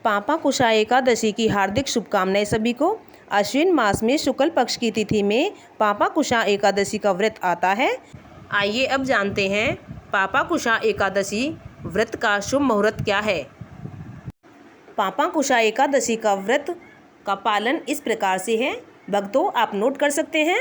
पापा कुशा एकादशी की हार्दिक शुभकामनाएं सभी को। अश्विन मास में शुक्ल पक्ष की तिथि में पापा कुशा एकादशी का व्रत आता है। आइए अब जानते हैं पापा कुशा एकादशी व्रत का शुभ मुहूर्त क्या है। पापा कुशा एकादशी का व्रत का पालन इस प्रकार से है, भक्तों आप नोट कर सकते हैं।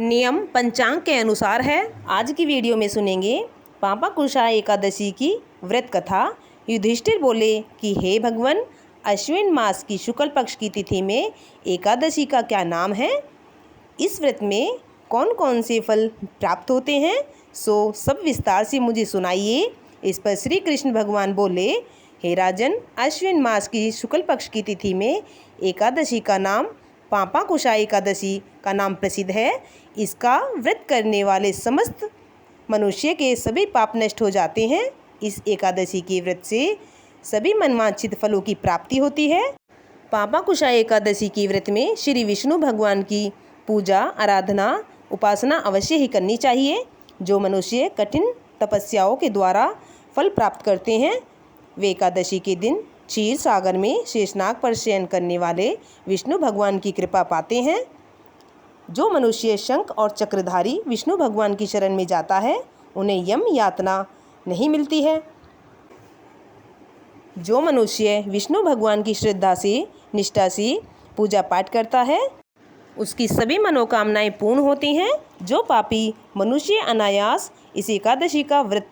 नियम पंचांग के अनुसार है। आज की वीडियो में सुनेंगे पापा कुशा एकादशी की व्रत कथा। युधिष्ठिर बोले कि हे भगवान, अश्विन मास की शुक्ल पक्ष की तिथि में एकादशी का क्या नाम है, इस व्रत में कौन कौन से फल प्राप्त होते हैं, सो सब विस्तार से मुझे सुनाइए। इस पर श्री कृष्ण भगवान बोले, हे राजन, अश्विन मास की शुक्ल पक्ष की तिथि में एकादशी का नाम पापा कुशा एकादशी का नाम प्रसिद्ध है। इसका व्रत करने वाले समस्त मनुष्य के सभी पाप नष्ट हो जाते हैं। इस एकादशी के व्रत से सभी मनवांछित फलों की प्राप्ति होती है। पापा कुशा एकादशी के व्रत में श्री विष्णु भगवान की पूजा, आराधना, उपासना अवश्य ही करनी चाहिए। जो मनुष्य कठिन तपस्याओं के द्वारा फल प्राप्त करते हैं, वे एकादशी के दिन क्षीर सागर में शेषनाग पर शयन करने वाले विष्णु भगवान की कृपा पाते हैं। जो मनुष्य शंख और चक्रधारी विष्णु भगवान की शरण में जाता है, उन्हें यम यातना नहीं मिलती है। जो मनुष्य विष्णु भगवान की श्रद्धा से, निष्ठा से पूजा पाठ करता है, उसकी सभी मनोकामनाएं पूर्ण होती हैं। जो पापी मनुष्य अनायास इस एकादशी का व्रत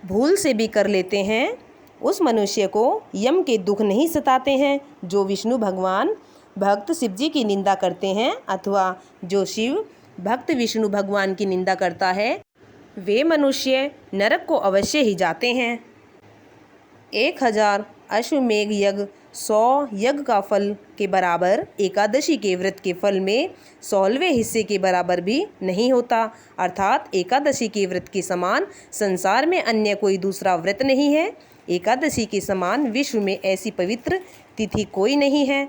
भूल से भी कर लेते हैं, उस मनुष्य को यम के दुख नहीं सताते हैं। जो विष्णु भगवान भक्त शिव जी की निंदा करते हैं अथवा जो शिव भक्त विष्णु भगवान की निंदा करता है, वे मनुष्य नरक को अवश्य ही जाते हैं। 1000 अश्वमेघ यज्ञ 100 यज्ञ का फल के बराबर एकादशी के व्रत के फल में 100वें हिस्से के बराबर भी नहीं होता। अर्थात एकादशी के व्रत के समान संसार में अन्य कोई दूसरा व्रत नहीं है। एकादशी के समान विश्व में ऐसी पवित्र तिथि कोई नहीं है।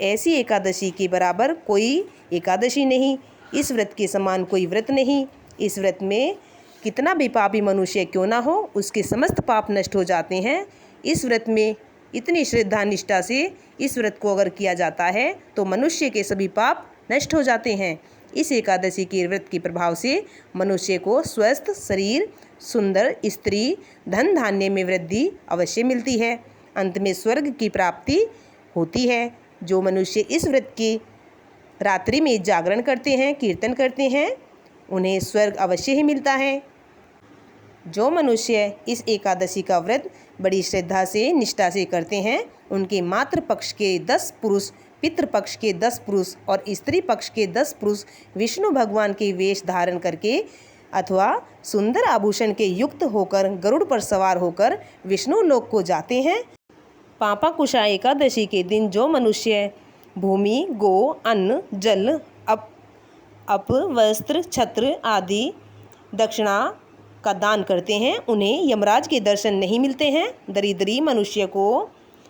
ऐसी एकादशी के बराबर कोई एकादशी नहीं। इस व्रत के समान कोई व्रत नहीं। इस व्रत में कितना भी पापी मनुष्य क्यों ना हो, उसके समस्त पाप नष्ट हो जाते हैं। इस व्रत में इतनी श्रद्धा निष्ठा से इस व्रत को अगर किया जाता है तो मनुष्य के सभी पाप नष्ट हो जाते हैं। इस एकादशी के व्रत के प्रभाव से मनुष्य को स्वस्थ शरीर, सुंदर स्त्री, धन धान्य में वृद्धि अवश्य मिलती है। अंत में स्वर्ग की प्राप्ति होती है। जो मनुष्य इस व्रत की रात्रि में जागरण करते हैं, कीर्तन करते हैं, उन्हें स्वर्ग अवश्य ही मिलता है। जो मनुष्य इस एकादशी का व्रत बड़ी श्रद्धा से, निष्ठा से करते हैं, उनके मातृ पक्ष के 10 पुरुष, पितृपक्ष के 10 पुरुष और स्त्री पक्ष के 10 पुरुष विष्णु भगवान के वेश धारण करके अथवा सुंदर आभूषण के युक्त होकर गरुड़ पर सवार होकर विष्णु लोक को जाते हैं। पापा कुशा एकादशी के दिन जो मनुष्य भूमि, गो, अन्न, जल, अप, वस्त्र, छत्र आदि दक्षिणा का दान करते हैं, उन्हें यमराज के दर्शन नहीं मिलते हैं। दरिद्री मनुष्य को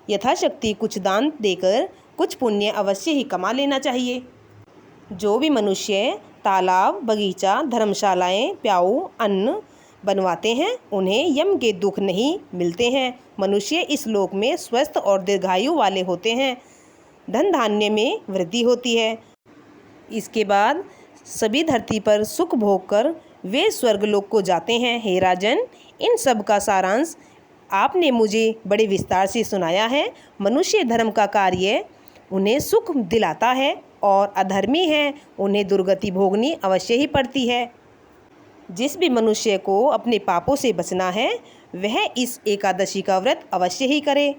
यथाशक्ति कुछ दान देकर कुछ पुण्य अवश्य ही कमा लेना चाहिए। जो भी मनुष्य तालाब, बगीचा, धर्मशालाएं, प्याऊ, अन्न बनवाते हैं, उन्हें यम के दुख नहीं मिलते हैं। मनुष्य इस लोक में स्वस्थ और दीर्घायु वाले होते हैं। धन धान्य में वृद्धि होती है। इसके बाद सभी धरती पर सुख भोग कर वे स्वर्गलोक को जाते हैं। हे राजन, इन सब का सारांश आपने मुझे बड़े विस्तार से सुनाया है। मनुष्य धर्म का कार्य उन्हें सुख दिलाता है और अधर्मी हैं, उन्हें दुर्गति भोगनी अवश्य ही पड़ती है। जिस भी मनुष्य को अपने पापों से बचना है, वह इस एकादशी का व्रत अवश्य ही करे।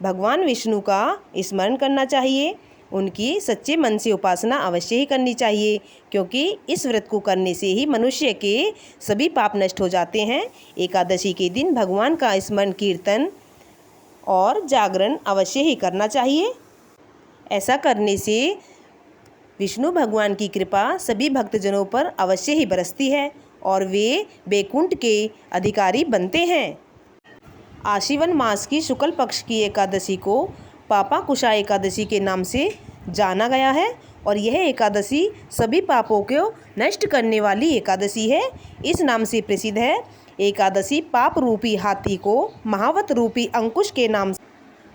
भगवान विष्णु का स्मरण करना चाहिए। उनकी सच्चे मन से उपासना अवश्य ही करनी चाहिए, क्योंकि इस व्रत को करने से ही मनुष्य के सभी पाप नष्ट हो जाते हैं। एकादशी के दिन भगवान का स्मरण, कीर्तन और जागरण अवश्य ही करना चाहिए। ऐसा करने से विष्णु भगवान की कृपा सभी भक्तजनों पर अवश्य ही बरसती है और वे वैकुंठ के अधिकारी बनते हैं। आश्विन मास की शुक्ल पक्ष की एकादशी को पापा कुशा एकादशी के नाम से जाना गया है और यह एकादशी सभी पापों को नष्ट करने वाली एकादशी है। इस नाम से प्रसिद्ध है। एकादशी पाप रूपी हाथी को महावत रूपी अंकुश के नाम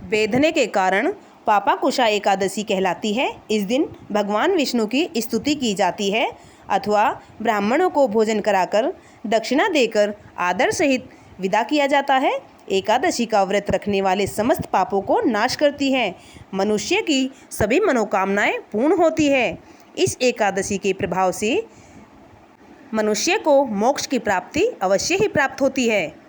बेधने के कारण पापाकुशा एकादशी कहलाती है। इस दिन भगवान विष्णु की स्तुति की जाती है अथवा ब्राह्मणों को भोजन कराकर दक्षिणा देकर आदर सहित विदा किया जाता है। एकादशी का व्रत रखने वाले समस्त पापों को नाश करती है। मनुष्य की सभी मनोकामनाएं पूर्ण होती है। इस एकादशी के प्रभाव से मनुष्य को मोक्ष की प्राप्ति अवश्य ही प्राप्त होती है।